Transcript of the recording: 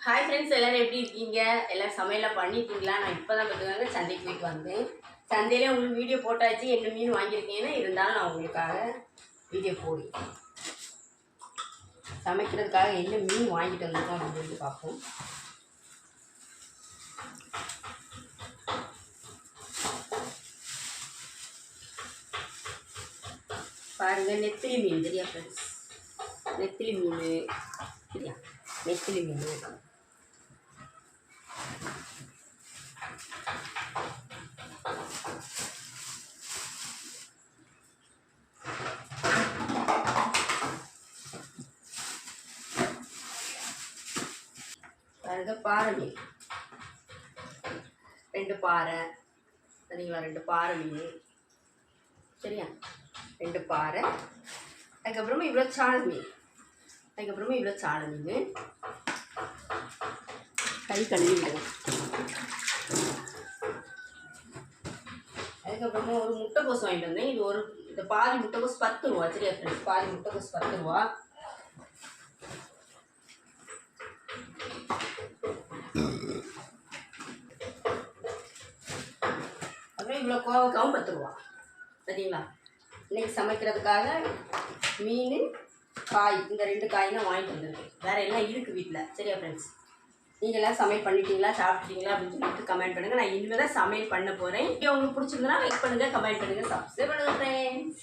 Hi friends, எல்லோரும் எப்படி இருக்கீங்க? எல்லோரும் சமையலாம் பண்ணிட்டீங்களா? நான் இப்போ தான் பார்த்துக்காங்க சந்தைக்கு போயிட்டு வந்தேன். சந்தையிலே உங்களுக்கு வீடியோ போட்டாச்சு, என்ன மீன் வாங்கியிருக்கேன்னு. இருந்தாலும் நான் உங்களுக்காக வீடியோ போடி சமைக்கிறதுக்காக என்ன மீன் வாங்கிட்டு வந்திருக்கோம் அப்படின்னு பார்ப்போம். பாருங்கள், நெத்திலி மீன் சரியா ஃப்ரெண்ட்ஸ்? நெத்திலி மீன் சரியா? நெத்திலி மீன் பாருங்க, பாறை மீன் 2 பாறை சரிங்களா? 2 பாறை மீன் சரியா? 2 பாறை. அதுக்கப்புறமா இவ்வளோ சாண மீன். அதுக்கப்புறமா இவ்வளோ சாண மீன். கை கழுவி விடுங்க. அதுக்கப்புறமா ஒரு முட்டைக்கோஸ் வாங்கிட்டு வந்தேன். இது இந்த பாதி முட்டைக்கோஸ் 10 ரூபா சரியா ஃப்ரெண்ட்ஸ்? பாதி முட்டைக்கோஸ் 10 ரூபா. அப்புறம் இவ்வளோ கோவக்காவும் 10 ரூபா சரிங்களா? இன்றைக்கி சமைக்கிறதுக்காக மீன், காய், இந்த 2 காய் தான் வாங்கிட்டு வந்திருக்கேன். வேறு எல்லாம் இருக்குது வீட்டில் சரியா ஃப்ரெண்ட்ஸ்? நீங்களாம் சமையல் பண்ணிட்டீங்களா, சாப்பிட்டீங்களா அப்படின்னு சொல்லிட்டு கமெண்ட் பண்ணுங்கள். நான் இனிமேல் தான் சமையல் பண்ண போகிறேன். உங்களுக்கு பிடிச்சிருந்தனா லைக் பண்ணுங்கள், கமெண்ட் பண்ணுங்கள், சப்ஸ்கிரைப் பண்ணுங்கள் ஃப்ரெண்ட்ஸ்.